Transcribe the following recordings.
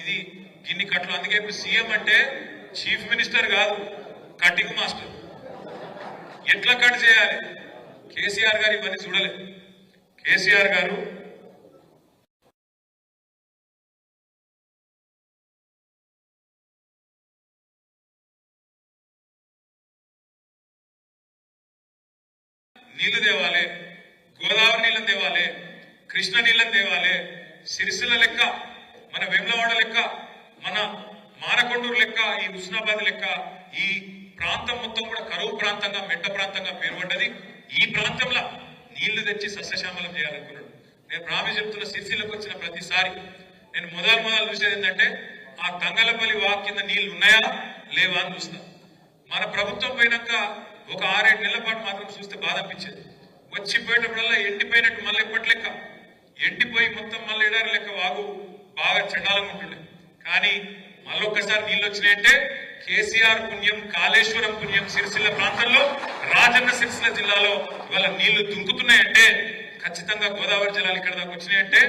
ఇది గిన్ని కట్లు. అందుకే ఇప్పుడు సీఎం అంటే చీఫ్ మినిస్టర్ కాదు, కటింగ్ మాస్టర్. ఎట్లా కట్ చేయాలి? కేసీఆర్ గారు ఇవన్నీ చూడలేదు. కేసీఆర్ గారు నీళ్లు తేవాలి, గోదావరి నీళ్ళని తేవాలి, కృష్ణ నీళ్ళని తేవాలి, సిరిసిల్ల లెక్క, మన వేములవాడ లెక్క, మన మానకొండూరు లెక్క, ఈ హుస్నాబాద్ లెక్క ఈ ప్రాంతం మొత్తం కూడా కరువు ప్రాంతంగా, మెట్ట ప్రాంతంగా పేరుపడ్డది. ఈ ప్రాంతంలో నీళ్లు తెచ్చి సస్యశ్యామలం చేయాలనుకున్నాడు. నేను ప్రామిస్ చెప్తున్న, సిరిసిల్లకు వచ్చిన ప్రతిసారి నేను మొదలు చూసేది ఏంటంటే ఆ తంగలపల్లి వాక్ కింద నీళ్లు ఉన్నాయా లేవా అని చూస్తా. మన ప్రభుత్వం పోయినాక ఒక 6-7 నెలల పాటు మాత్రం చూస్తే బాధ అనిపించేది. వచ్చిపోయేటప్పుడల్లా ఎండిపోయినట్టు మళ్ళీ ఎప్పటి లెక్క ఎండిపోయి మొత్తం మళ్ళీ ఎడారి లెక్క వాగు బాగా చండాలంగా ఉంటుండే. కానీ మళ్ళొక్కసారి నీళ్ళు వచ్చినాయంటే కేసీఆర్ పుణ్యం, కాళేశ్వరం పుణ్యం, సిరిసిల్ల ప్రాంతంలో, రాజన్న సిరిసిల్ల జిల్లాలో ఇవాళ నీళ్లు దుంకుతున్నాయంటే ఖచ్చితంగా గోదావరి జలాలు ఇక్కడ దాకా వచ్చినాయంటే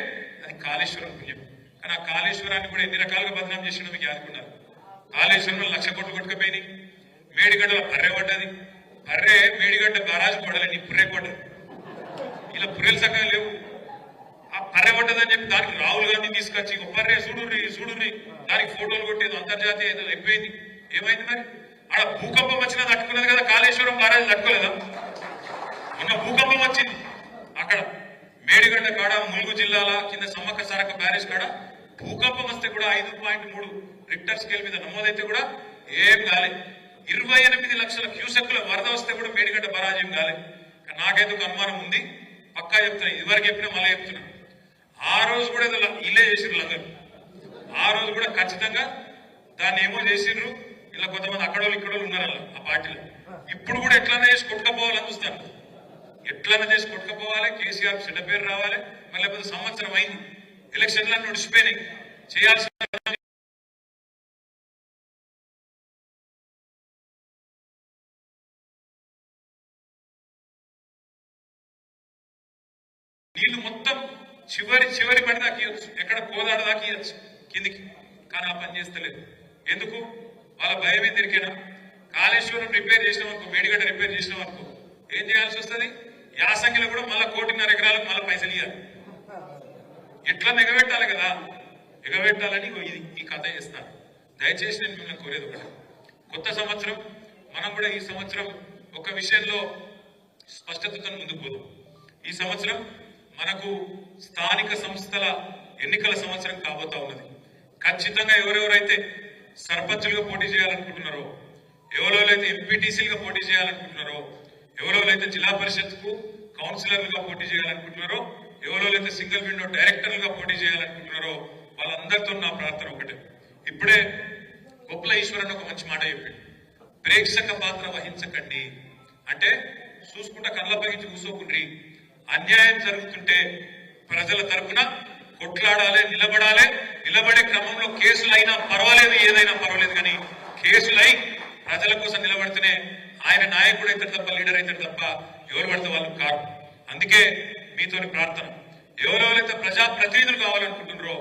అది కాళేశ్వరం పుణ్యం. కానీ ఆ కాళేశ్వరాన్ని కూడా ఎన్ని రకాలుగా బదనాం చేసిన మీకు ఆదుకున్నారు. కాళేశ్వరంలో 1,00,000 కోట్లు కొట్టుకుపోయినాయి. మేడిగడ్డలో పర్రె పడ్డది. పర్రె మేడిగడ్డ బరాజు పడలేని పుర్రె పడ్డది. ఇలా పుర్రెలు సగం లేవు. ఆ పర్రె పడ్డదని చెప్పి దానికి రాహుల్ గాంధీ తీసుకొచ్చి పర్రె చూడుర్రి దానికి ఫోటోలు కొట్టేది అంతర్జాతీయ ఏదో అయిపోయింది. ఏమైంది మరి? ఆడ భూకంపం వచ్చినా తట్టుకున్నది కదా, కాళేశ్వరం బరాజు తట్టుకోలేదా? మొన్న భూకంపం వచ్చింది అక్కడ మేడిగడ్డ కాడ, ములుగు జిల్లాల కింద సమ్మక్క సారక్క బ్యారేజ్ కాడ భూకంపం వస్తే కూడా 5.3 రిక్టర్ స్కేల్ మీద నమోదైతే కూడా ఏం కాలేదు. 28 లక్షల క్యూసెక్కుల వరద వస్తే కూడా మేడిగడ్డ బరాజ్ ఏం కాలేదు. నాకైతే ఒక అనుమానం ఉంది, పక్కా చెప్తున్నా, ఇదివరకు చెప్పినా మళ్ళీ చెప్తున్నా. ఆ రోజు కూడా ఏదో ఇల్లే చేసిర్రు అందరూ. ఆ రోజు కూడా ఖచ్చితంగా దాన్ని ఏమో చేసిండ్రు. ఇలా కొంతమంది అక్కడోళ్ళు ఇక్కడోళ్ళు ఉన్నారు ఆ పార్టీలో. ఇప్పుడు కూడా ఎట్లన్నా చేసి కొట్టుకపోవాలని చూస్తారు. ఎట్లన్నా చేసి కొట్టుకపోవాలి, కేసీఆర్ చెడ్డ పేరు రావాలి. మరి లేకపోతే సంవత్సరం అయింది, ఎలక్షన్లన్నీ నడిచిపోయినాయి, చేయాల్సిన నీళ్లు మొత్తం చివరి పడి దాకా ఇవ్వచ్చు, ఎక్కడ కోదాడ దాకా ఇవ్వచ్చు కిందికి. కానీ ఆ పని చేస్తలేదు. ఎందుకు? వాళ్ళ భయం ఏం తిరిగినా కాళేశ్వరం రిపేర్ చేసినాం అనుకో, మేడిగడ్డ రిపేర్ చేసినాం అనుకో, ఏం చేయాల్సి వస్తుంది? యాసంగిలో కూడా మళ్ళీ 1.5 ఎకరాలకు మళ్ళీ పైసలు ఇవ్వాలి. ఎట్లా ఎగబెట్టాలి కదా, ఎగబెట్టాలని ఈ కథ చేస్తాను. దయచేసి నేను మిమ్మల్ని కోరేది ఒకటి, కొత్త సంవత్సరం మనం కూడా ఈ సంవత్సరం ఒక విషయంలో స్పష్టతతో ముందుకు పోదాం. ఈ సంవత్సరం మనకు స్థానిక సంస్థల ఎన్నికల సంవత్సరం కాబోతా ఉన్నది. ఖచ్చితంగా ఎవరెవరైతే సర్పంచులుగా పోటీ చేయాలనుకుంటున్నారో, ఎవరెవరైతే ఎంపీటీసీలుగా పోటీ చేయాలనుకుంటున్నారో, ఎవరెవరైతే జిల్లా పరిషత్కు కౌన్సిలర్లుగా పోటీ చేయాలనుకుంటున్నారో, ఎవరెవరైతే సింగిల్ విండో డైరెక్టర్లుగా పోటీ చేయాలనుకుంటున్నారో వాళ్ళందరితో నా ప్రార్థన ఒకటే. ఇప్పుడే గొప్పల ఈశ్వరన్ ఒక మంచి మాట చెప్పాడు, ప్రేక్షక పాత్ర వహించకండి. అంటే చూసుకుంటా కళ్ళపగించి కూసోకుండ్రి. అన్యాయం జరుగుతుంటే ప్రజల తరఫున కొట్లాడాలి, నిలబడాలి. నిలబడే క్రమంలో కేసులైనా పర్వాలేదు, ఏదైనా పర్వాలేదు, కానీ కేసులై ప్రజల కోసం నిలబడితేనే ఆయన నాయకుడు అవుతాడు తప్ప, లీడర్ అవుతాడు తప్ప ఎవరు పడితే వాళ్ళు కాదు. అందుకే మీతోని ప్రార్థన, ఎవరెవరైతే ప్రజాప్రతినిధులు కావాలనుకుంటున్నారో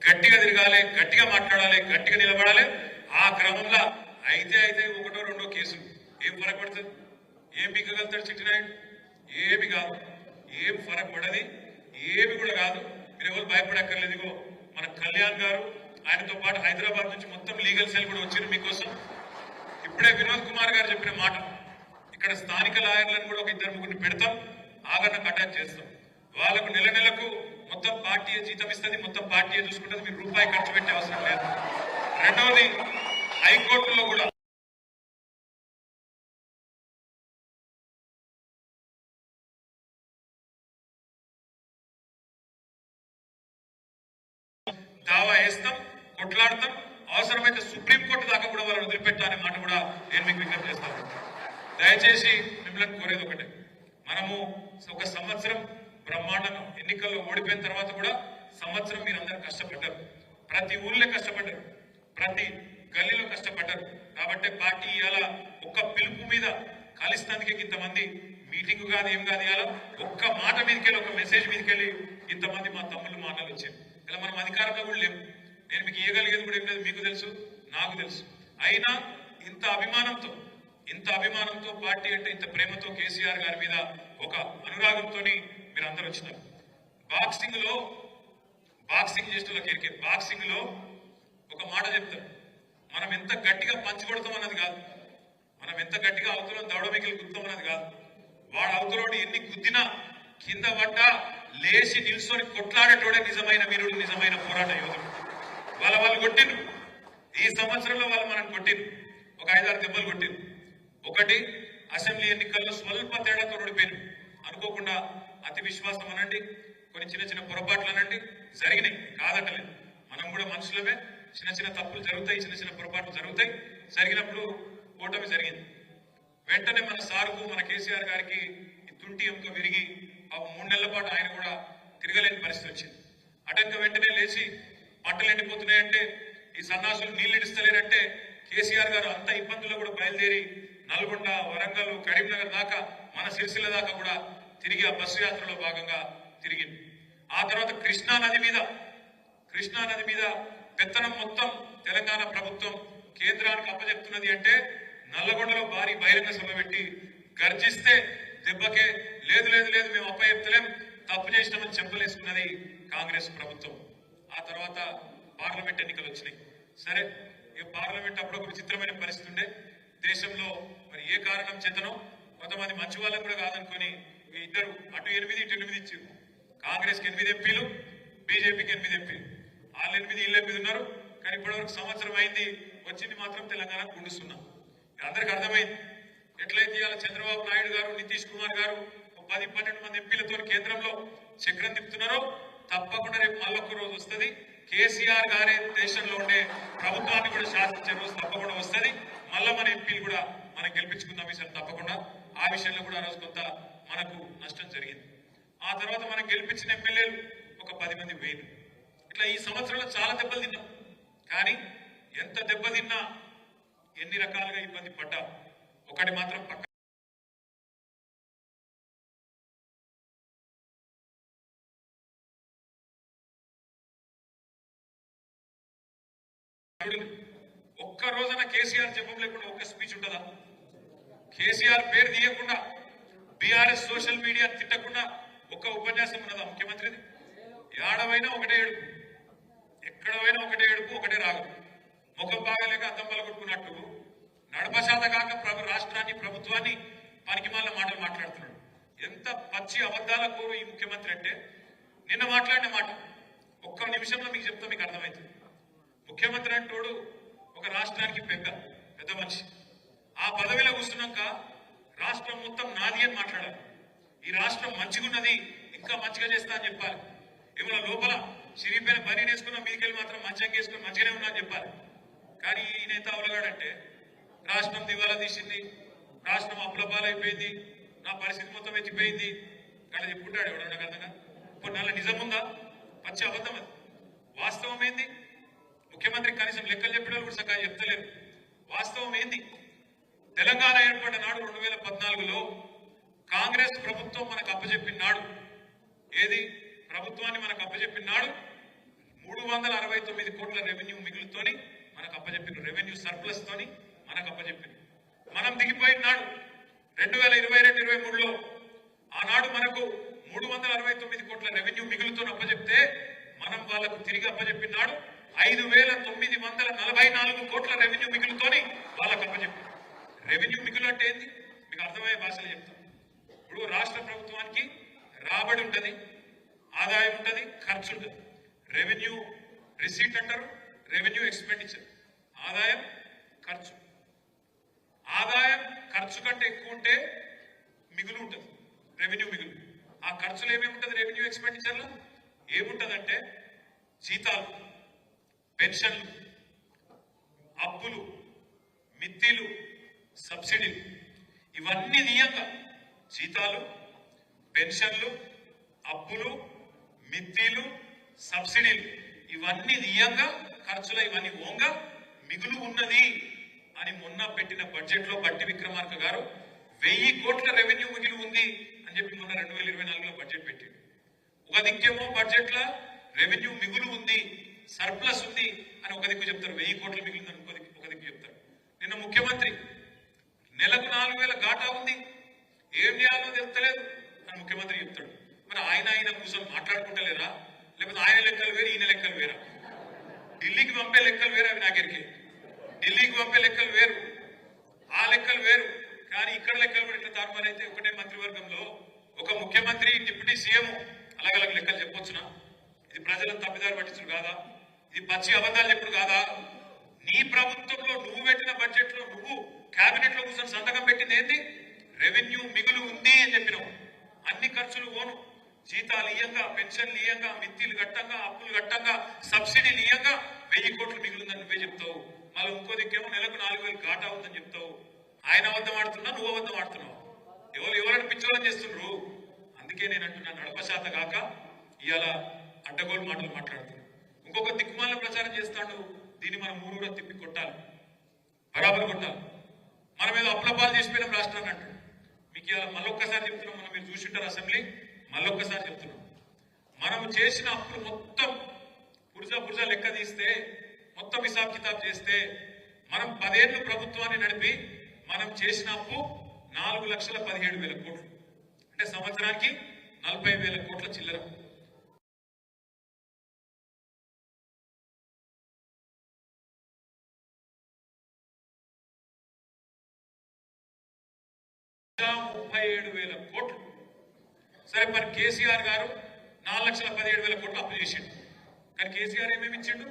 గట్టిగా తిరగాలి, గట్టిగా మాట్లాడాలి, గట్టిగా నిలబడాలి. ఆ క్రమంలో అయితే 1-2 కేసులు ఏం ఫరక్ పడుతుంది? ఏం బిగ్గగలుగుతాడు చిట్టినాయుడు? ఏమి కాదు, ఏం ఫరక్ పడది, ఏమి కూడా కాదు. మీరు ఎవరు భయపడక్కర్లేదు. ఇగో మన కళ్యాణ్ గారు, ఆయనతో పాటు హైదరాబాద్ నుంచి మొత్తం లీగల్ సెల్ కూడా వచ్చింది మీకోసం. ఇప్పుడే వినోద్ కుమార్ గారు చెప్పిన మాట, ఇక్కడ స్థానిక లాయర్లను కూడా ఒక 2-3 పెడతాం, ఆగరణకు అటాచ్ చేస్తాం. వాళ్ళకు నెలకు మొత్తం పార్టీ జీతం ఇస్తుంది, మొత్తం పార్టీ చూసుకుంటుంది, మీరు రూపాయి ఖర్చు పెట్టే అవసరం లేదు. రెండవది, హైకోర్టులో కూడా దావా వేస్తాం, కొట్లాడతాం, అవసరమైతే సుప్రీంకోర్టు దాకా కూడా వాళ్ళని వదిలిపెట్టాలనే మాట కూడా నేను మీకు విజ్ఞప్తి చేస్తాను. దయచేసి మిమ్మల్ని కోరేది ఒకటే, మనము ఒక సంవత్సరం బ్రహ్మాండంగా ఎన్నికల్లో ఓడిపోయిన తర్వాత కూడా సంవత్సరం మీరందరూ కష్టపడ్డారు, ప్రతి ఊళ్ళో కష్టపడ్డారు, ప్రతి గల్లీలో కష్టపడ్డారు. కాబట్టి పార్టీ ఇవాళ ఒక్క పిలుపు మీద కలిసినందుకే ఇంతమంది మీటింగ్ కాదు, ఏం కాదు, ఇవాళ ఒక్క మాట మీదకెళ్ళి, ఒక మెసేజ్ మీదకెళ్ళి ఇంతమంది మా తమ్ముళ్ళు మా అన్నలు వచ్చారు. ఇలా మనం అధికారంలో కూడా లేవు, నేను మీకు ఇవ్వగలిగేది కూడా ఏం లేదు, మీకు తెలుసు, నాకు తెలుసు. అయినా ఇంత అభిమానంతో పార్టీ అంటే ఇంత ప్రేమతో కేసీఆర్ గారి మీద ఒక అనురాగంతో మీరు అందరూ వచ్చినారు. బాక్సింగ్ చేసిన బాక్సింగ్ లో ఒక మాట చెప్తారు, మనం ఎంత గట్టిగా పంచి కొడతాం అన్నది కాదు, మనం ఎంత గట్టిగా అవతల దవడమిగిలి గుద్దాం అన్నది కాదు, వాడు అవతలోడు ఎన్ని గుద్దినా కింద పడ్డా లేచి నిల్చొని కొట్లాడేటోడే నిజమైన వీరుడు, నిజమైన పోరాట యోధుడు. వాళ్ళు కొట్టిండ్రు, ఈ సంవత్సరంలో వాళ్ళు మనం కొట్టిండ్రు, ఒక 5-6 దెబ్బలు కొట్టిండ్రు. ఒకటి, అసెంబ్లీ ఎన్నికల్లో స్వల్ప తేడాతో ఓడిపోయారు. అనుకోకుండా అతి విశ్వాసం అనండి, కొన్ని చిన్న పొరపాట్లు అనండి జరిగినాయి, కాదంటలేదు. మనం కూడా మనుషులమే, చిన్న తప్పులు జరుగుతాయి, చిన్న పొరపాట్లు జరుగుతాయి. జరిగినప్పుడు ఓటమి జరిగింది. వెంటనే మన సారుకు, మన కేసీఆర్ గారికి తుంటి ఎముక విరిగి 3 నెలల పాటు ఆయన కూడా తిరగలేని పరిస్థితి వచ్చింది. అటంక వెంటనే లేచి పంటలు ఎండిపోతున్నాయంటే, ఈ సన్నాసులు నీళ్లు ఇడిస్తలేరంటే కేసీఆర్ గారు అంత ఇబ్బందుల్లో కూడా బయలుదేరి నల్గొండ, వరంగల్, కరీంనగర్ దాకా, మన సిరిసిల్ల దాకా కూడా తిరిగి ఆ బస్సు యాత్రలో భాగంగా తిరిగింది. ఆ తర్వాత కృష్ణా నది మీద పెత్తనం మొత్తం తెలంగాణ ప్రభుత్వం కేంద్రానికి అప్పచెప్తున్నది అంటే నల్లగొండలో భారీ బహిరంగ సభ పెట్టి గర్జిస్తే దెబ్బకే లేదు మేము అప్పచెప్తలేం, తప్పు చేసినామని చెప్పలేసుకున్నది కాంగ్రెస్ ప్రభుత్వం. ఆ తర్వాత పార్లమెంట్ ఎన్నికలు వచ్చినాయి. సరే, ఈ పార్లమెంట్ అప్పుడు ఒక విచిత్రమైన పరిస్థితి ఉండే దేశంలో. మరి ఏ కారణం చేతనో కొంతమంది మంచి వాళ్ళకు కూడా కాదనుకొని ఇద్దరు అటు 8 ఇటు 8 ఇచ్చారు. కాంగ్రెస్ కి 8 ఎంపీలు, బీజేపీకి 8 ఎంపీలు. వాళ్ళు 8 వీళ్ళు 8 ఉన్నారు. కానీ ఇప్పటివరకు సంవత్సరం అయింది, వచ్చింది మాత్రం తెలంగాణ గుండుస్తున్నాం. అందరికి అర్థమైంది. ఎట్లయితే ఇవాళ చంద్రబాబు నాయుడు గారు, నితీష్ కుమార్ గారు 10-12 మంది ఎంపీలతో కేంద్రంలో చక్రం తిప్పుతున్నారో, తప్పకుండా రేపు మళ్ళొక్క రోజు వస్తుంది. కేసీఆర్ గారే దేశంలో ఉండే ప్రభుత్వాన్ని కూడా శాసించే రోజు తప్పకుండా వస్తుంది. మళ్ళా మన ఎంపీలు కూడా మనం గెలిపించుకుందాం ఈసారి తప్పకుండా. ఆ విషయంలో కూడా ఆ రోజు కొంత మనకు నష్టం జరిగింది. ఆ తర్వాత మనం గెలిపించిన ఎమ్మెల్యేలు ఒక 10 మంది పోయినారు. ఇట్లా ఈ సంవత్సరంలో చాలా దెబ్బలు తిన్నాం. కానీ ఎంత దెబ్బ తిన్నా, ఎన్ని రకాలుగా ఇబ్బంది పడ్డా, ఒకటి మాత్రం పక్క ఒక్క రోజున కేసీఆర్ జపం లేకుండా ఒక్క స్పీచ్ ఉంటుందా? కేసీఆర్ పేరు తీయకుండా, బీఆర్ఎస్ సోషల్ మీడియా తిట్టకుండా ఒక్క ఉపన్యాసం ఉన్నదా ముఖ్యమంత్రిది? ఏడవైనా ఒకటే ఏడుపు, ఎక్కడైనా ఒకటే ఏడుపు, ఒకటే రాగం. ముఖం బాగాలేక అద్దం పలగొట్టుకున్నట్టు నడపశాత కాక రాష్ట్రాన్ని, ప్రభుత్వాన్ని పనికిమాల మాటలు మాట్లాడుతున్నాడు. ఎంత పచ్చి అబద్ధాల కోరు ఈ ముఖ్యమంత్రి అంటే, నిన్న మాట్లాడిన మాట ఒక్క నిమిషంలో మీకు చెప్తా, మీకు అర్థమవుతుంది. ముఖ్యమంత్రి అంటోడు ఒక రాష్ట్రానికి పెద్ద మనిషి. ఆ పదవిలో కూర్చున్నాక రాష్ట్రం మొత్తం నాది అని మాట్లాడాలి. ఈ రాష్ట్రం మంచిగున్నది, ఇంకా మంచిగా చేస్తా అని చెప్పాలి. ఏమన్నా లోపల చిరిగిపోయిన పని వేసుకున్నా మీకెళ్ళి మాత్రం మంచిగా వేసుకుని మంచిగానే ఉన్నా అని చెప్పాలి. కానీ ఈ నేత అవలగాడంటే రాష్ట్రం దివాలా తీసింది, రాష్ట్రం అప్పులపాలైపోయింది, నా పరిస్థితి మొత్తం ఎత్తిపోయింది అట్లా చెప్పుకుంటాడు. ఎవడన్నా అర్థంగా ఇప్పుడు నల్ల నిజం ఉందా? పచ్చి అబద్ధం అది. వాస్తవం ఏంది? ముఖ్యమంత్రి కనీసం లెక్కలు చెప్పిన కూడా సరిగ్గా చెప్తలేరు. వాస్తవం ఏంది? తెలంగాణ ఏర్పడిన నాడు 2014లో కాంగ్రెస్ ప్రభుత్వం మనకు అప్పచెప్పిన నాడు, ఏది ప్రభుత్వాన్ని మనకు అప్పచెప్పిన నాడు 369 కోట్ల రెవెన్యూ మిగులుతోని మనకు అప్పచెప్పిన, రెవెన్యూ సర్ప్లస్ తోని మనకు అప్పచెప్పిన. మనం దిగిపోయిన నాడు 2022-23లో ఆనాడు మనకు 369 కోట్ల రెవెన్యూ మిగులుతో అప్పచెప్తే, మనం వాళ్ళకు తిరిగి అప్పచెప్పిన నాడు 5,944 కోట్ల రెవెన్యూ మిగులుతోని వాళ్ళకు అప్పచెప్పారు. రెవెన్యూ మిగులు అంటే ఏంది మీకు అర్థమయ్యే భాషలో చెప్తాం. ఇప్పుడు రాష్ట్ర ప్రభుత్వానికి రాబడి ఉంటుంది, ఆదాయం ఉంటుంది, ఖర్చు ఉంటుంది. రెవెన్యూ రిసీట్ అంటారు, రెవెన్యూ ఎక్స్పెండిచర్. ఆదాయం, ఖర్చు. ఆదాయం ఖర్చు కంటే ఎక్కువ ఉంటే మిగులు ఉంటుంది, రెవెన్యూ మిగులు. ఆ ఖర్చులు ఏమేముంటుంది రెవెన్యూ ఎక్స్పెండిచర్లో? ఏముంటుందంటే జీతాలు, పెన్షన్లు, అప్పులు, మిత్తిలు, సబ్సిడీలు, ఇవన్నీ తీయంగా జీతాలు, పెన్షన్లు, అప్పులు, మిత్తిలు, సబ్సిడీలు ఇవన్నీ తీయంగా, ఖర్చులు ఇవన్నీ ఓంగా మిగులు ఉన్నది అని మొన్న పెట్టిన బడ్జెట్ లో బట్టి విక్రమార్క గారు 1000 కోట్ల రెవెన్యూ మిగిలి ఉంది అని చెప్పి మొన్న 2024లో బడ్జెట్ పెట్టింది. ఒక దిక్కేమో బడ్జెట్ లో రెవెన్యూ మిగులు ఉంది, సర్ప్లస్ ఉంది, ఒక దిక్కు చెప్తారు, 1000 కోట్లు మిగిలిందని ఒక దిక్కు చెప్తారు. నిన్న ముఖ్యమంత్రి నెలకు 4000 ఘాటా ఉంది, ఏం చేయాలో తెలుస్తలేదు అని ముఖ్యమంత్రి చెప్తాడు. మరి ఆయన కూర్చొని మాట్లాడుకుంటలేరా? లేకపోతే ఆయన లెక్కలు వేరు, ఈయన లెక్కలు వేరా? ఢిల్లీకి పంపే లెక్కలు వేరు, అవి నాకెరికే. ఢిల్లీకి పంపే లెక్కలు వేరు, ఆ లెక్కలు వేరు. కానీ ఇక్కడ లెక్కలు కూడా ఇట్లా తారుమారైతే ఒకటే మంత్రివర్గంలో ఒక ముఖ్యమంత్రి, డిప్యూటీ సీఎం అలాగ లెక్కలు చెప్పొచ్చునా? ఇది ప్రజలను తప్పిదారి పట్టించుడు కాదా? ఇది పచ్చి అబద్ధాలు చెప్పుడు కాదా? నీ ప్రభుత్వంలో నువ్వు పెట్టిన బడ్జెట్ లో నువ్వు కేబినెట్ లో కూర్చొని సంతకం పెట్టింది ఏంటి? రెవెన్యూ మిగులు ఉంది అని చెప్పినావు. అన్ని ఖర్చులు పోను, జీతాలు ఇయ్యంగా, పెన్షన్లు ఇయ్యంగా, మిత్తిలు గట్టంగా, అప్పులు గట్టంగా, సబ్సిడీలు ఇయ్యంగా 1000 కోట్లు మిగులుందని నువ్వే చెప్తావు. మళ్ళీ ఇంకో దిక్కేమో నెలకు 4000 ఘాటా అవుతుందని చెప్తావు. ఆయన అబద్ధం ఆడుతున్నా, నువ్వు అబద్ధం ఆడుతున్నావు. ఎవరైనా పిచ్చోళ్ళని చేస్తుండ్రు. అందుకే నేను అంటున్నా, నడపశాత కాక ఇవాళ అడ్డగోలు మాటలు మాట్లాడుతున్నాను. ఇంకొక దిక్కుమాల ప్రచారం చేస్తాడు. దీన్ని మనం ఊరూరా తిప్పి కొట్టాలి, బరాబర్ కొట్టాలి. మనం ఏదో అప్లపాలు చేసిపోయినాం రాష్ట్రాన్ని అంటాడు. మీకు ఇలా మళ్ళొక్కసారి చెప్తున్నాం, మనం మీరు చూసింటారు అసెంబ్లీ, మళ్ళొక్కసారి చెప్తున్నాం. మనం చేసిన అప్పులు మొత్తం పురుజా లెక్క తీస్తే, మొత్తం హిసాబ్ కితాబ్ చేస్తే, మనం 10 ఏళ్ళు ప్రభుత్వాన్ని నడిపి మనం చేసిన అప్పు 4,17,000 కోట్లు. అంటే సంవత్సరానికి 40,000 కోట్ల చిల్లర. $37,000 కోట్లు. సరే, మరి కేసీఆర్ గారు 4,17,000 కోట్లు అప్పు చేసిండు. కానీ కేసీఆర్ ఏమేమి ఇచ్చిండు?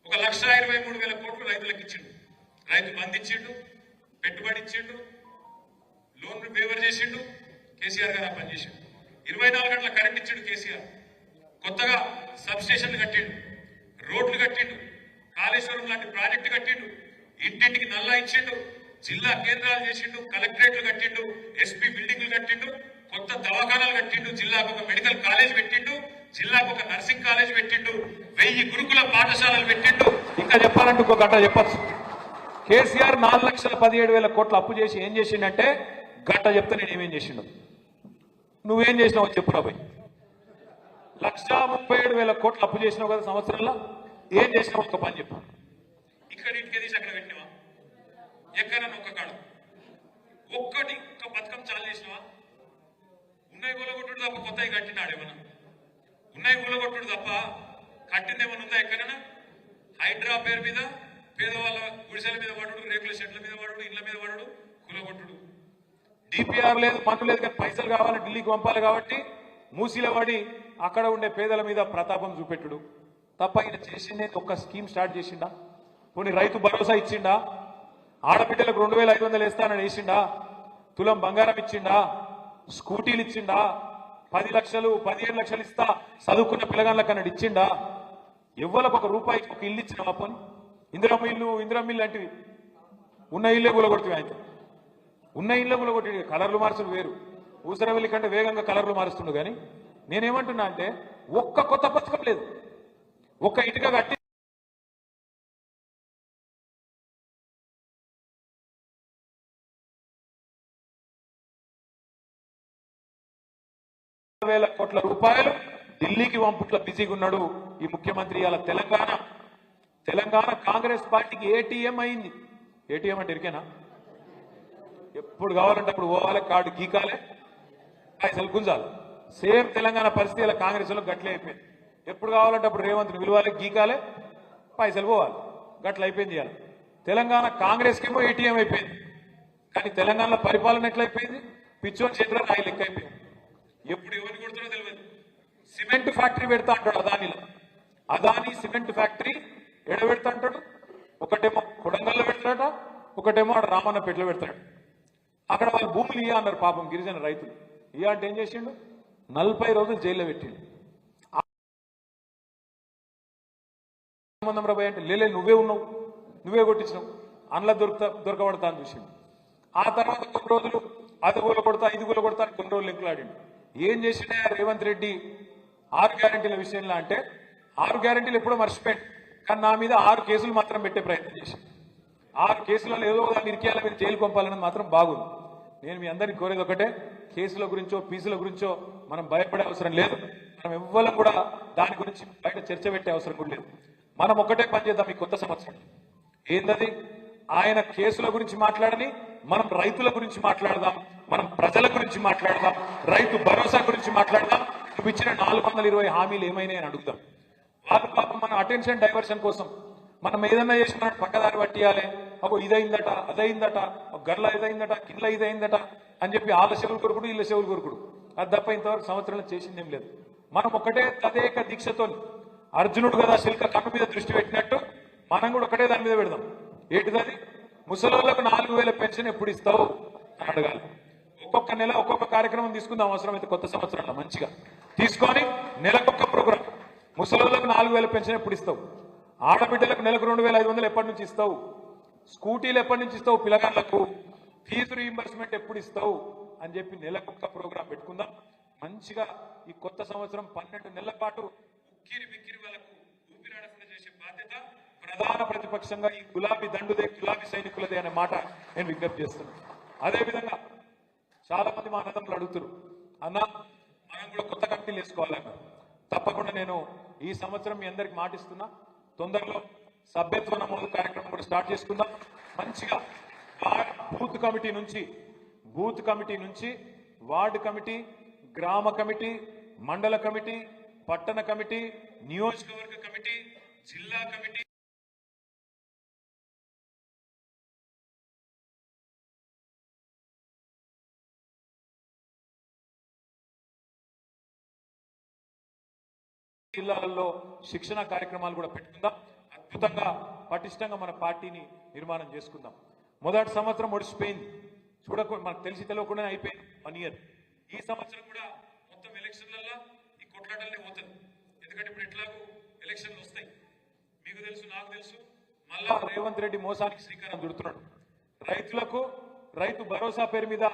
1,23,000 కోట్లు రైతులకు ఇచ్చిండు. రైతు బంధు ఇచ్చిండు, పెట్టుబడి ఇచ్చిండు, లోన్లు ఫేవర్ చేసిండు. కేసీఆర్ గారు ఆ పని చేసిండు. 24 గంటల కరెంట్ ఇచ్చిండు కేసీఆర్. కొత్తగా సబ్ స్టేషన్లు కట్టిండు, రోడ్లు కట్టిండు, కాళేశ్వరం లాంటి ప్రాజెక్టు కట్టిండు, ఇంటింటికి నల్లా ఇచ్చిండు, జిల్లా కేంద్రాలు చేసిండు, కలెక్టరేట్లు కట్టిండు, ఎస్పీ బిల్డింగ్లు కట్టిండు, కొత్త దవాఖానాలు కట్టిండు, జిల్లాకు ఒక మెడికల్ కాలేజ్ పెట్టిండు, జిల్లాకు ఒక నర్సింగ్ కాలేజ్ పెట్టిండు, 1000 గురుకుల పాఠశాలలు పెట్టిండు. ఇంకా చెప్పాలంటే ఇంకో గంట చెప్పచ్చు. కేసీఆర్ 4,17,000 కోట్లు అప్పు చేసి ఏం చేసిండంటే, గంట చెప్తే నేను ఏమేం చేసిండు, నువ్వేం చేసినావు చెప్పు రాబోయ్. 1,37,000 కోట్లు అప్పు చేసినావు కదా సంవత్సరంలో, ఏం చేసినావు ఒక పని చెప్పు. ఇక్కడ ఇంటికి తీసి అక్కడ పెట్టినవా? ఎక్కడన్నా ఒక్క కాడు ఒక్క పథకం చాలు చేసినవా? ఉన్నాయి కూలగొట్టుడు తప్ప కొత్తవి కట్టినాడు ఏమన్నా? ఉన్నాయి కూలగొట్టుడు తప్ప కట్టింది ఏమన్నా ఉందా ఎక్కడైనా? హైడ్రా పేరు మీద పేదవాళ్ళ గుడిసెల మీద పడుడు, రేకుల షెడ్ల మీద పడుడు, ఇళ్ల మీద పడుడు, కూలగొట్టుడు. డిపిఆర్ లేదు, పన్ను లేదు, కానీ పైసలు కావాలి, ఢిల్లీకి పంపాలి కాబట్టి మూసీల పడి అక్కడ ఉండే పేదల మీద ప్రతాపం చూపెట్టుడు తప్ప ఈయన చేసిందే ఒక్క స్కీమ్ స్టార్ట్ చేసిండా? పోనీ రైతు భరోసా ఇచ్చిండా? ఆడబిడ్డలకు 2,500 వేస్తానని వేసిండా? తులం బంగారం ఇచ్చిండా? స్కూటీలు ఇచ్చిండా? 10 లక్షలు 15 లక్షలు ఇస్తా చదువుకున్న పిల్లగాళ్ళకి అన్నాడు, ఇచ్చిండా? ఎవ్వరికి ఒక రూపాయికి ఒక ఇల్లు ఇచ్చిన పని. ఇందిరమ్మిల్లు లాంటివి ఉన్న ఇల్లే కూలగొడుతుంది. ఆయన ఉన్న ఇల్లే కూలగొట్టి కలర్లు మార్చులు వేరు. ఊసరవెల్లి కంటే వేగంగా కలర్లు మారుస్తుండు. కానీ నేనేమంటున్నా అంటే, ఒక్క కొత్త పథకం లేదు, ఒక్క ఇటుక కట్టి కోట్ల రూపాయలు ఢిల్లీకి పంపుట్ల బిజీగా ఉన్నాడు ఈ ముఖ్యమంత్రి. అలా తెలంగాణ కాంగ్రెస్ పార్టీకి ఏటీఎం అయింది. ఏటీఎం అంటే ఇరికేనా? ఎప్పుడు కావాలంటే అప్పుడు పోవాలి, కార్డు గీకాలే, పైసలు గుంజాలి. సేమ్ తెలంగాణ పరిస్థితి ఇలా కాంగ్రెస్ లో గట్లే అయిపోయింది. ఎప్పుడు కావాలంటే అప్పుడు రేవంత్ని విలువాలి, గీకాలే, పైసలు పోవాలి, గట్ల అయిపోయింది. ఇవాళ తెలంగాణ కాంగ్రెస్ కేమో ఏటీఎం అయిపోయింది. కానీ తెలంగాణలో పరిపాలన ఎట్లయిపోయింది? పిచ్చోని చేతిలో రాయి లెక్క అయిపోయింది. ఎప్పుడు ఎవరిని కొడుతున్నా తెలియదు. సిమెంట్ ఫ్యాక్టరీ పెడతా అంటాడు అదాని సిమెంట్ ఫ్యాక్టరీ ఎడబెడతా అంటాడు. ఒకటేమో కొడంగల్లో పెడతాడట, ఒకటేమో ఆడ రామన్నపేటలో పెడతాడు. అక్కడ వాళ్ళు భూములు ఇయ్య అన్నారు పాపం గిరిజన రైతులు. ఇయ్య అంటే ఏం చేసిండు? 40 రోజులు జైల్లో పెట్టిండు. సంబంధం రాబోయే అంటే లేలే, నువ్వే ఉన్నావు, నువ్వే కొట్టించినావు, అందులో దొరకబడతా అని చూసిండు. ఆ తర్వాత కొన్ని రోజులు అది కూల కొడతా, ఇది కూల కొడతా అని కొన్ని రోజులు లెక్కలాడిండు. ఏం చేసిండే రేవంత్ రెడ్డి 6 గ్యారెంటీల విషయంలో అంటే, 6 గ్యారెంటీలు ఎప్పుడో మర్చిపోయాడు. కానీ నా మీద 6 కేసులు మాత్రం పెట్టే ప్రయత్నం చేసి, 6 కేసులలో ఏదో దాన్ని ఇరికేయాల మీరు జైలు పంపాలని మాత్రం బాగుంది. నేను మీ అందరికీ కోరేది ఒకటే, కేసుల గురించో ఫీజుల గురించో మనం భయపడే అవసరం లేదు. మనం ఎవ్వరం కూడా దాని గురించి బయట చర్చ పెట్టే అవసరం కూడా లేదు. మనం ఒకటే పని చేద్దాం ఈ కొత్త సంవత్సరం. ఏందది? ఆయన కేసుల గురించి మాట్లాడని, మనం రైతుల గురించి మాట్లాడదాం, మనం ప్రజల గురించి మాట్లాడదాం, రైతు భరోసా గురించి మాట్లాడదాం. నువ్వు ఇచ్చిన 420 హామీలు ఏమైనాయి అని అడుగుదాం. వాళ్ళు పాపం మన అటెన్షన్ డైవర్షన్ కోసం మనం ఏదన్నా చేసి మనం పక్కదారి పట్టియాలి, అగో ఇదైందట అదైందట, గర్ల ఇదైందట కింద ఇదైందట అని చెప్పి వాళ్ళ చెవులు కొరుకుడు వీళ్ళ చెవులు కొరుకుడు. అది తప్ప ఇంతవరకు సంవత్సరంలో చేసిందేం లేదు. మనం ఒకటే తదేక దీక్షతో అర్జునుడు కదా శిల్క కన్ను మీద దృష్టి పెట్టినట్టు మనం కూడా ఒకటే దాని మీద పెడదాం. ఏంటిది? ముసలోళ్ళకు 4000 పెన్షన్ ఎప్పుడు ఇస్తావు అని అడగాలి. ఒక్కొక్క నెల ఒక్కొక్క కార్యక్రమం తీసుకుందాం, అవసరమైతే కొత్త సంవత్సరంలో మంచిగా తీసుకొని నెలకొక్క ప్రోగ్రాం. ముసలోళ్ళకు 4000 పెన్షన్ ఎప్పుడు ఇస్తావు? ఆడబిడ్డలకు నెలకు 2500 ఎప్పటి నుంచి ఇస్తావు? స్కూటీలు ఎప్పటి నుంచి ఇస్తావు? పిల్లగాళ్లకు ఫీజు రీయింబర్స్మెంట్ ఎప్పుడు ఇస్తావు అని చెప్పి నెలకొక్క ప్రోగ్రాం పెట్టుకుందాం. మంచిగా ఈ కొత్త సంవత్సరం 12 నెలల పాటు ఉక్కిరి బిక్కిరి వాళ్ళకు ఊపిరాడకుండా చేసే బాధ్యత ప్రధాన ప్రతిపక్షంగా ఈ గులాబీ దండుదే గులాబీ సైనికులదే అనే మాట నేను విజ్ఞప్తి చేస్తున్నాను. అదేవిధంగా చాలా మంది మా అన్నదమ్ములు అడుగుతారు, అన్న మనం కూడా కొత్త కమిటీలు వేసుకోవాలన్న. తప్పకుండా నేను ఈ సంవత్సరం మీ అందరికి మాటిస్తున్నా, తొందరలో సభ్యత్వ నమోదు కార్యక్రమం కూడా స్టార్ట్ చేసుకుందాం. మంచిగా బూత్ కమిటీ నుంచి వార్డు కమిటీ, గ్రామ కమిటీ, మండల కమిటీ, పట్టణ కమిటీ, నియోజకవర్గ కమిటీ, జిల్లా కమిటీ, జిల్లాలలో శిక్షణ కార్యక్రమాలు కూడా పెట్టుకుందాం. అద్భుతంగా పటిష్టంగా మన పార్టీని నిర్మాణం చేసుకుందాం. మొదటి సంవత్సరం ఒడిసిపోయింది, మనకు తెలిసి తెలియకుండా అయిపోయింది 1 ఇయర్. ఈ సంవత్సరం కూడా మొత్తం ఎలక్షన్లలో ఈ కొట్లాటలనే పోతుంది. ఎందుకంటే ఇప్పుడు ఎట్లాగూ ఎలక్షన్లు వస్తాయి, మీకు తెలుసు నాకు తెలుసు. మళ్ళా రేవంత్ రెడ్డి మోసానికి శ్రీకారం చుడుతున్నాడు. రైతులకు రైతు భరోసా పేరు మీద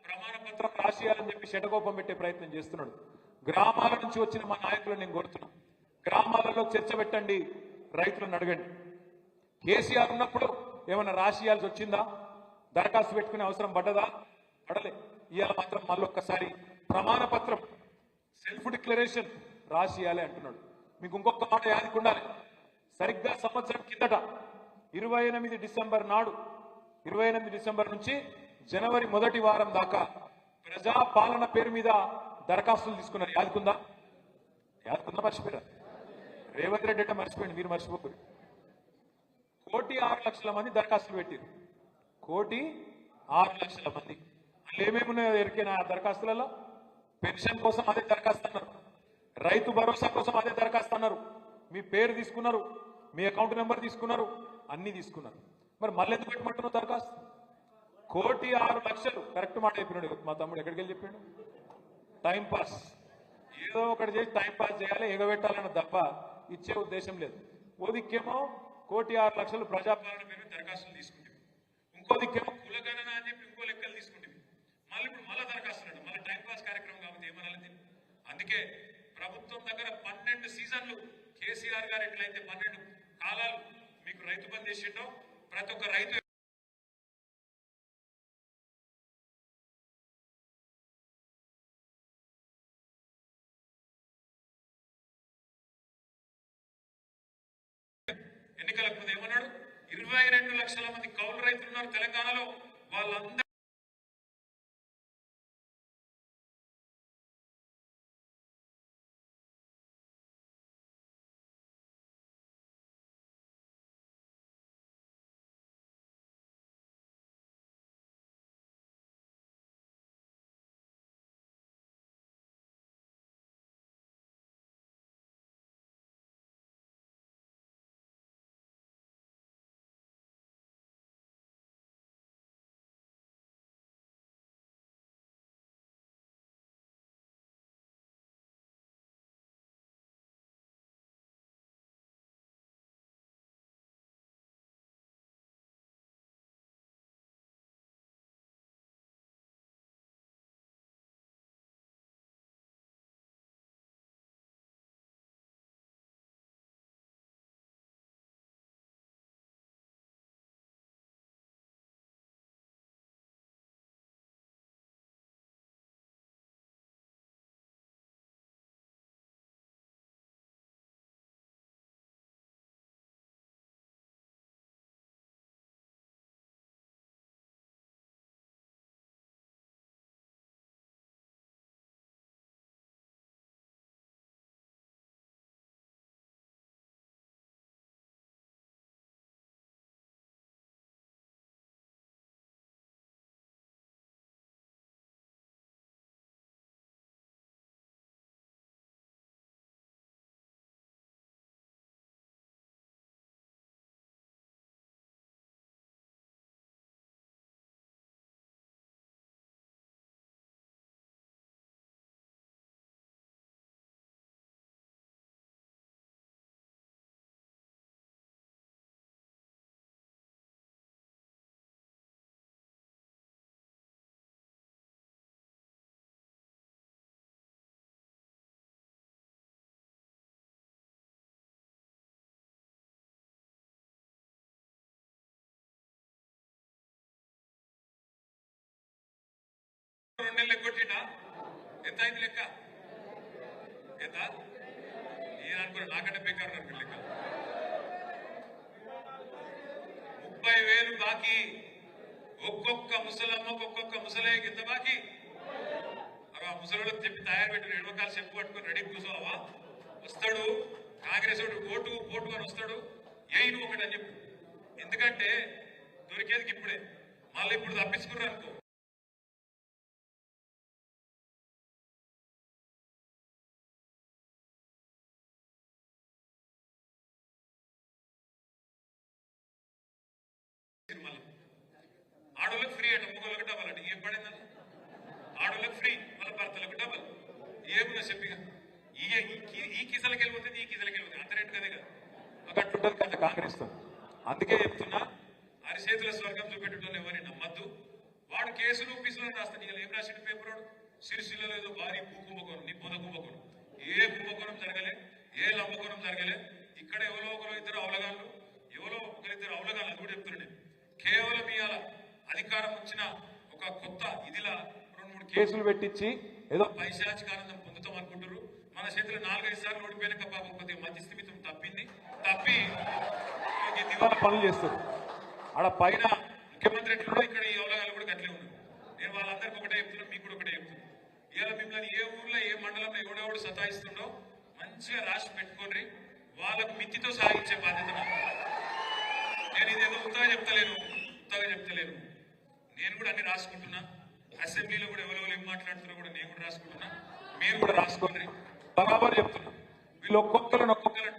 ప్రమాణ పత్రం రాసియాలని చెప్పి శటకోపం పెట్టే ప్రయత్నం చేస్తున్నాడు. గ్రామాల నుంచి వచ్చిన మా నాయకులను నేను కోరుతున్నాను, గ్రామాలలో చర్చ పెట్టండి, రైతులను అడగండి. కేసీఆర్ ఉన్నప్పుడు ఏమైనా రాసియాల్సి వచ్చిందా? దరఖాస్తు పెట్టుకునే అవసరం పడ్డదా? పడలే. ఇవాళ మాత్రం మళ్ళొక్కసారి ప్రమాణ పత్రం సెల్ఫ్ డిక్లరేషన్ రాసియాలి అంటున్నాడు. మీకు ఇంకొక మాట యాదికి ఉండాలి. సరిగ్గా సంవత్సరం కిందట 28 డిసెంబర్ నాడు, 28 డిసెంబర్ నుంచి జనవరి మొదటి వారం దాకా ప్రజాపాలన పేరు మీద దరఖాస్తులు తీసుకున్నారు. యాదుకుందా? మర్చిపోయారా? రేవంత్ రెడ్డి అంటే మర్చిపోయింది, మీరు మర్చిపోకూరు. 1,06,00,000 మంది దరఖాస్తులు పెట్టారు. 1,06,00,000 మంది. అందులో ఏమేమున్నాయో ఎరికైనా దరఖాస్తులలో? పెన్షన్ కోసం అదే దరఖాస్తు అన్నారు, రైతు భరోసా కోసం అదే దరఖాస్తు అన్నారు, మీ పేరు తీసుకున్నారు, మీ అకౌంట్ నెంబర్ తీసుకున్నారు, అన్ని తీసుకున్నారు. మరి మళ్ళీ ఎందుకు పెట్టమంటున్నారు దరఖాస్తు? 1,06,00,000 కరెక్ట్ మాట చెప్పినాడు మా తమ్ముడు. ఎక్కడికి వెళ్ళి చెప్పాడు? టైం పాస్, ఏదో ఒకటి చేసి టైం పాస్ చేయాలి, ఎగబెట్టాలన్న తప్ప ఇచ్చే ఉద్దేశం లేదు. ఓ దిక్కేమో 1,06,00,000 ప్రజాపాలన పేరు దరఖాస్తులు తీసుకుంటుంది, ఇంకో దిక్కేమో కులగణన అని చెప్పి ఇంకో లెక్కలు తీసుకుంటుంది. మళ్ళీ ఇప్పుడు మళ్ళా దరఖాస్తులు, మళ్ళీ టైం పాస్ కార్యక్రమం కాబట్టి ఏమనాలి. అందుకే ప్రభుత్వం దగ్గర 12 సీజన్లు కేసీఆర్ గారు ఎట్లయితే 12 కాలాలు మీకు రైతు బంద్ చేసిండో ప్రతి ఒక్క రైతు ఎన్నికలకు ముందు ఏమన్నాడు? 22 లక్షల మంది కౌలు రైతులు ఉన్నారు తెలంగాణలో, వాళ్ళందరూ 2 నెలలు ఎగ్గొట్టిండా? ఎంత అయింది లెక్క? ఎంత? నేను అనుకున్నా నాకంటే బేకారు అనుకున్న లెక్క. 30,000 బాకీ. ఒక్కొక్క ముసలమ్మకు ఒక్కొక్క ముసలయ్యకి ఎంత బాకీ? ఆ ముసలికి చెప్పి తయారు పెట్టి 2 రకాలు చెప్పు పట్టుకొని రెడీ కూర్చోవా? వస్తాడు కాంగ్రెస్ ఓటు ఓటు అని వస్తాడు. నువ్వు ఒకటి అని చెప్పు. ఎందుకంటే దొరికేది ఇప్పుడే, మళ్ళీ ఇప్పుడు తప్పించుకున్నారు అనుకో. ఆడోళ్ళకి ఫ్రీ అంట, మగోళ్ళకి డబల్ అంటే ఏం పడిందన్న? ఆడోళ్ళకి ఫ్రీ, వాళ్ళ భర్తలకు డబల్. ఏమున్నా చెప్పిగా ఈ కిసలకి వెళ్ళిపోతుంది, ఈ కిసలకి వెళ్ళిపోతుంది. అంత రేటు కదే కదా అక్కడుంటుంది కదా కాంగ్రెస్ తో. అందుకే చెప్తున్నా, అరిచేతుల స్వర్గం చూపెట్టడం ఎవరిని నమ్మద్దు. వాడు కేసులు పీసులు రాస్తాడు. ఇక ఏం రాసిన పేపర్ వాడు సిరిసిల్లలో ఏదో భారీ కుంభకోణం, నీ పొద కుంభకోణం. ఏ కుంభకోణం జరగలే, ఏ లంబకోణం జరగలే. ఇక్కడ ఎవరో ఒకరు ఇద్దరు అవలగాళ్ళు, ఎవరో ఒకరిద్దరు అవలగాళ్ళు. అది కూడా చెప్తున్నాను నేను. కేవలం ఇవాళ అధికారం వచ్చిన ఒక కొత్త ఇదిలా 2-3 కేసులు పెట్టించి ఏదో పైశాచికానందం పొందుతాం అనుకుంటారు. మన చేతిలో 4-5 సార్లు ఓడిపోయినాక పాపం కొద్దిగా మధ్యస్థిమితం తప్పి దివాళ పనులు చేస్తారు. ఆడ పైన ముఖ్యమంత్రి ఎట్లున్నా ఇక్కడ ఈ అవలగాళ్ళు కూడా గట్లే ఉన్నారు. నేను వాళ్ళందరికీ ఒకటే చెప్తున్నా, మీకు కూడా ఒకటే చెప్తున్నా. ఇవాళ మిమ్మల్ని ఏ ఊర్లో ఏ మండలంలో ఎవడెవడు సతాయిస్తుండో మంచిగా రాసి పెట్టుకోండి. వాళ్ళకు మిత్తితో సాగించే బాధ్యత నాకు. నేను ఇదేదో ఉత్తగా చెప్తలేను. నేను కూడా అన్ని రాసుకుంటున్నా. అసెంబ్లీలో కూడా ఎవరెవరు ఏం మాట్లాడుతున్నారో కూడా నేను కూడా రాసుకుంటున్నా. మీరు కూడా రాసుకోండి. బరాబర్ చెప్తున్నా. వీళ్ళు ఒక్కొక్కరు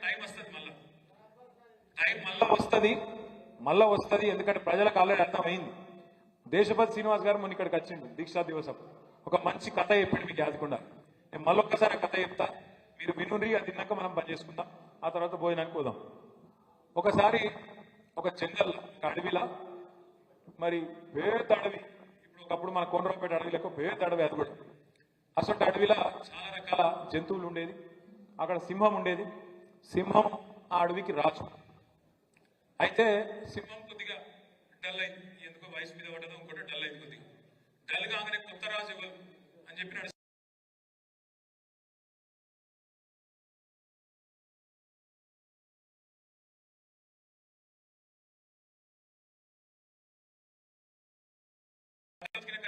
టైం వస్తుంది, మళ్ళా వస్తుంది. ఎందుకంటే ప్రజలకు ఆల్రెడీ అర్థమైంది. దేశపతి శ్రీనివాస్ గారు మొన్న ఇక్కడికి వచ్చిండు దీక్షా దివసం. ఒక మంచి కథ చెప్పిండు మీకు యాదకుండా. నేను మళ్ళొక్కసారి కథ చెప్తా, మీరు వినుండ్రి. అది తిన్నాక మనం పని చేసుకుందాం, ఆ తర్వాత భోజనానికి పోదాం. ఒకసారి ఒక జంగల్ అడవిలా, మరి పేద అడవి, ఇప్పుడు ఒకప్పుడు మన కొండరావుపేట అడవి లేక పేద అడవి, అది కూడా అసలు అడవిలా చాలా రకాల జంతువులు ఉండేది. అక్కడ సింహం ఉండేది. సింహం ఆ అడవికి రాజు. అయితే సింహం కొద్దిగా డల్ అయింది. ఎందుకో వయసు మీద పడ్డదో ఇంకోటి డల్ అయింది. కొద్దిగా డల్ కాగానే కొత్త రాజు ఎవరు అని చెప్పినాడు.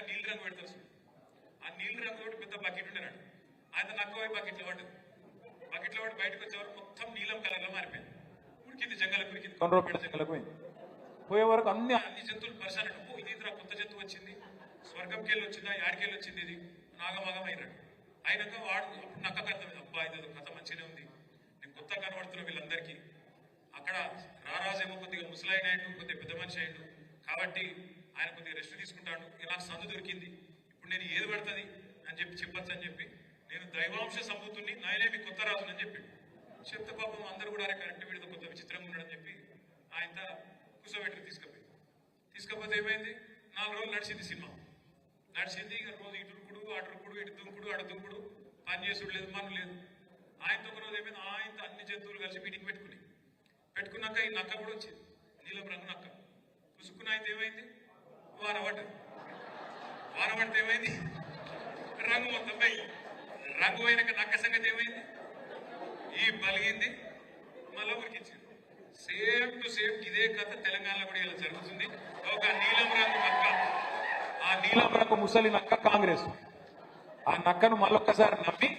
నీళ్ళు రంగు పెడతారు. ఆ నీళ్ళు రంగు పెద్ద బకెట్ ఉండేనాడు. ఆయన నక్కువ బకెట్లో పడ్డది. బయటకు వచ్చేవారు మొత్తం నీలం కలర్ లో మారిపోయింది. ఉరికింది జంగలకు, ఉరికింది కొండరావుపేట జంగలకు పోయింది. పోయే వరకు అన్ని జంతువులు పరిశాన. ఇది కొత్త జంతువు వచ్చింది, స్వర్గంకి వెళ్ళి వచ్చిందా, యాడికెళ్ళి వచ్చింది, ఇది నాగమాగం అయినాడు. అయినాక వాడు అప్పుడు నక్కకు అర్థమైంది, అబ్బా ఇదేదో కథ మంచిగానే ఉంది, నేను కొత్త కనబడుతున్నా వీళ్ళందరికీ. అక్కడ రారాజేమో కొద్దిగా ముసలాయన అయ్యిండు, కొద్దిగా పెద్ద మనిషి అయ్యిండు. కాబట్టి ఆయన కొద్దిగా రెస్ట్ తీసుకుంటాడు. ఇక నాకు సందు దొరికింది, ఇప్పుడు నేను ఏది పడుతుంది అని చెప్పచ్చు అని చెప్పి, నేను దైవాంశ సంభూతుని, నాయనేమి కొత్త రాజు అని చెప్పి చెప్తే పాపం అందరూ కూడా కరెక్ట్ వీడితో కొత్త విచిత్రంగా ఉన్నాడని చెప్పి ఆయన కూర్చోబెట్టి తీసుకపోతే ఏమైంది, 4 రోజులు నడిచింది సినిమా. నడిచింది. ఇక రోజు ఇటుకుడు అటుకుడు, ఇటు దుంకుడు అటు దుంకుడు, పని చేసుడు లేదు, మన లేదు. ఆయనతో ఒక రోజు ఏమైంది, ఆయనతో అన్ని జంతువులు కలిసి మీటింగ్ పెట్టుకున్నాక ఈ నక్క కూడా వచ్చింది, నీలం రంగు నక్క. పుసుకున్న అయితే ఏమైంది, వాన పడితే ఏమైంది, రంగు మొత్తం పోయింది. రంగు పోయినాక నక్క సంగతి ఏమైంది, ఈ పలిగింది, మళ్ళీ ఉరికించింది. సేమ్ టు సేమ్ ఇదే కథ తెలంగాణలో కూడా ఇలా జరుగుతుంది. ఒక నీలం రంగు నక్క, ఆ నీలం రంగు ముసలి నక్క కాంగ్రెస్. ఆ నక్కను మళ్ళొక్కసారి నమ్మి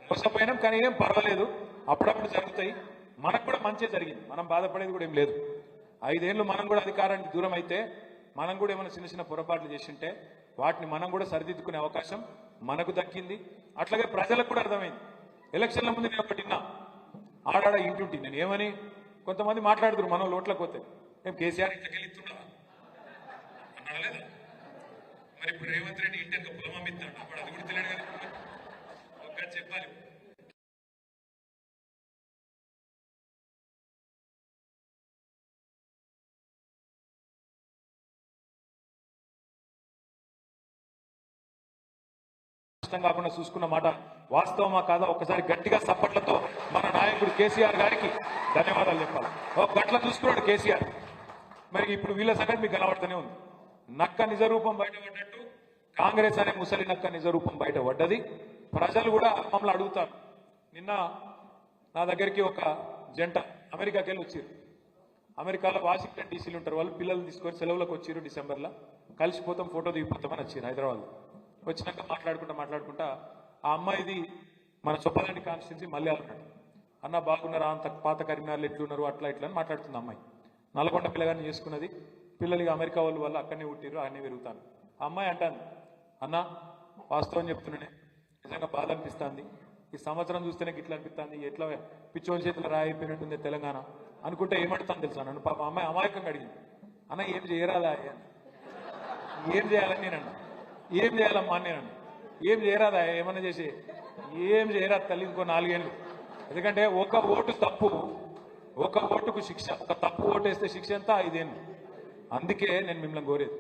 మోసపోయినాం. కానీ ఏం పర్వాలేదు, అప్పుడప్పుడు జరుగుతాయి. మనకు కూడా మంచి జరిగింది, మనం బాధపడేది కూడా ఏం లేదు. 5 ఏళ్ళు మనం కూడా అధికారానికి దూరం అయితే, మనం కూడా ఏమైనా చిన్న పొరపాట్లు చేసింటే వాటిని మనం కూడా సరిదిద్దుకునే అవకాశం మనకు దక్కింది. అట్లాగే ప్రజలకు కూడా అర్థమైంది. ఎలక్షన్ల ముందు నేను ఒకటి విన్నా, ఆడాడ ఇంటుంటి నేను ఏమని కొంతమంది మాట్లాడుతున్నారు, మనం లోట్లకు పోతే ఏం కేసీఆర్ ఇంట్లోకి ఇస్తుండా అన్నాడా లేదా? మరి ఇప్పుడు రేవంత్ రెడ్డి ఇంటి పొలం అమ్మిస్తాడు, అప్పుడు అది కూడా తెలియదు కదా. ఒక్క చెప్పాలి, కాకుండా చూసుకున్న మాట వాస్తవమా కాదా ఒకసారి గట్టిగా సప్పట్లతో మన నాయకుడు కేసీఆర్ గారికి ధన్యవాదాలు చెప్పాలి. ఒక గట్ల చూసుకున్నాడు కేసీఆర్. మరి ఇప్పుడు వీళ్ళ సంగతి మీకు కనబడుతూనే ఉంది. నక్క నిజ రూపం బయటపడ్డట్టు కాంగ్రెస్ అనే ముసలినక్క నిజ రూపం బయట పడ్డది. ప్రజలు కూడా మమ్మల్ని అడుగుతారు. నిన్న నా దగ్గరికి ఒక జంట అమెరికాకి వెళ్ళి వచ్చారు. అమెరికాలో వాషింగ్టన్ డీసీలు ఉంటారు. వాళ్ళు పిల్లలు తీసుకొని సెలవులకు వచ్చారు. డిసెంబర్లో కలిసిపోతాం, ఫోటో దిగిపోతామని వచ్చారు హైదరాబాద్. వచ్చినాక మాట్లాడుకుంటా ఆ అమ్మాయిది మన చొప్పదండి కాన్స్టిట్యున్సీ మల్యాల అన్నాడు. అన్న బాగున్నారా, అంత పాత కరీంనగర్లు ఎట్లున్నారు, అట్లా ఇట్లా అని మాట్లాడుతుంది అమ్మాయి. నల్గొండ పిల్లగాన్ని చేసుకున్నది. పిల్లలకి అమెరికా వాళ్ళు వల్ల అక్కడనే పుట్టిరు, అన్నీ పెరుగుతాను. ఆ అమ్మాయి అంటాను, అన్న వాస్తవం చెప్తున్నానే, నిజంగా బాధ అనిపిస్తుంది. ఈ సంవత్సరం చూస్తేనే ఇట్లా అనిపిస్తుంది, ఎట్లా పిచ్చోని చేతులు రాయిపోయినట్టుంది తెలంగాణ అనుకుంటే ఏమంటాను తెలుసా. నన్ను పాప అమ్మాయి అమాయకంగా అడిగింది, అన్న ఏం చేయరాదా, ఏం చేయాలని నేనన్నా. ఏం చేయాలమ్మా అని నేనన్నా. ఏం చేయరాదా, ఏమన్నా చేసి ఏం చేయరాదు తల్లి, ఇంకో 4 ఏళ్ళు. ఎందుకంటే ఒక ఓటు తప్పు, ఒక ఓటుకు శిక్ష, ఒక తప్పు ఓటు వేస్తే శిక్ష ఎంత, 5 ఏళ్ళు. అందుకే నేను మిమ్మల్ని కోరేది,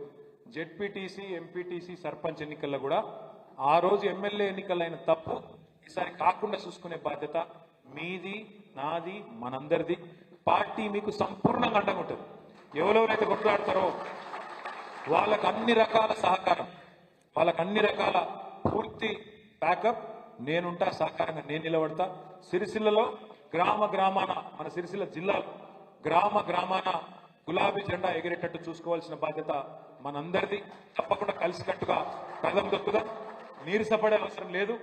జెడ్పీటీసీ, ఎంపీటీసీ, సర్పంచ్ ఎన్నికల్లో కూడా ఆ రోజు ఎమ్మెల్యే ఎన్నికలైన తప్పు ఈసారి కాకుండా చూసుకునే బాధ్యత మీది, నాది, మనందరిది. పార్టీ మీకు సంపూర్ణంగా అండగా ఉంటుంది. ఎవరెవరైతే కొట్లాడతారో వాళ్ళకు అన్ని రకాల సహకారం, వాళ్ళకు అన్ని రకాల పూర్తి బ్యాకప్ నేనుంటా, సహకారంగా నేను నిలబడతా. సిరిసిల్లలో గ్రామాన, మన సిరిసిల్ల జిల్లాలో గ్రామాన గులాబీ జెండా ఎగిరేటట్టు చూసుకోవాల్సిన బాధ్యత మనందరిది. తప్పకుండా కలిసికట్టుగా కదం దొక్కుదాం. నీరసపడే అవసరం లేదు,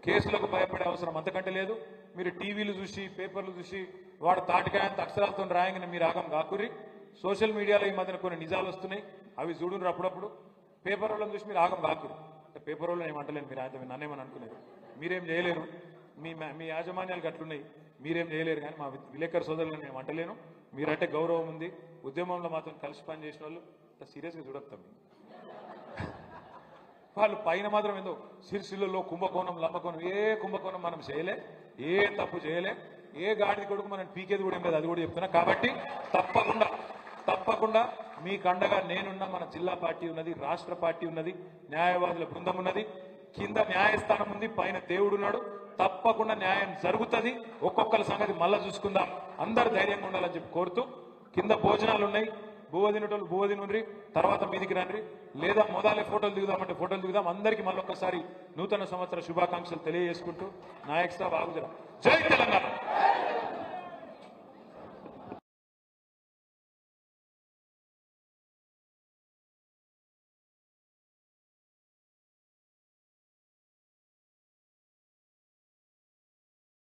కేసులకు భయపడే అవసరం అంతకంటే లేదు. మీరు టీవీలు చూసి, పేపర్లు చూసి వాడు తాటికాయంత అక్షరాలతో రాయంగానే మీరు ఆగం కాకుర్రి. సోషల్ మీడియాలో ఈ మధ్యన కొన్ని నిజాలు వస్తున్నాయి, అవి చూడున్నారు అప్పుడప్పుడు. పేపర్ వాళ్ళని చూసి మీరు ఆగం కాకుర్రి. అంటే పేపర్ వాళ్ళని ఏమంటలేను, మీరు ఆయన నన్నేమని అనుకునేది. మీరేం చేయలేరు, మీ యాజమాన్యాలు అట్లున్నాయి, మీరేం చేయలేరు. కానీ మా విలేకరు సోదరులను నేను అంటలేను. మీరంటే గౌరవం ఉంది. ఉద్యమంలో మాత్రం కలిసి పని చేసిన వాళ్ళు సీరియస్గా చూడొస్తాం. వాళ్ళు పైన మాత్రం ఏందో సిరిసిల్లలో కుంభకోణం, లంబకోణం, ఏ కుంభకోణం మనం చేయలే, ఏ తప్పు చేయలే, ఏ గాడిద కొడుకు మనం పీకేది కూడా ఏం లేదు, అది కూడా చెప్తున్నా. కాబట్టి తప్పకుండా మీకు అండగా నేనున్నా. మన జిల్లా పార్టీ ఉన్నది, రాష్ట్ర పార్టీ ఉన్నది, న్యాయవాదుల బృందం ఉన్నది, కింద న్యాయస్థానం ఉంది, పైన దేవుడున్నాడు. తప్పకుండా న్యాయం జరుగుతుంది. ఒక్కొక్కరి సంగతి మళ్ళా చూసుకుందాం. అందరు ధైర్యంగా ఉండాలని చెప్పి కోరుతూ, కింద భోజనాలు ఉన్నాయి, బువ్వ తినేటోళ్ళు బువ్వ తినుండ్రి, తర్వాత మీదికి రండి. లేదా మొదలే ఫోటోలు దిగుదామంటే ఫోటోలు దిగుదాం. అందరికీ మళ్ళొక్కసారి నూతన సంవత్సర శుభాకాంక్షలు తెలియజేసుకుంటూ నాయక్ సాబ్ ఆగుజరా. జై తెలంగాణ.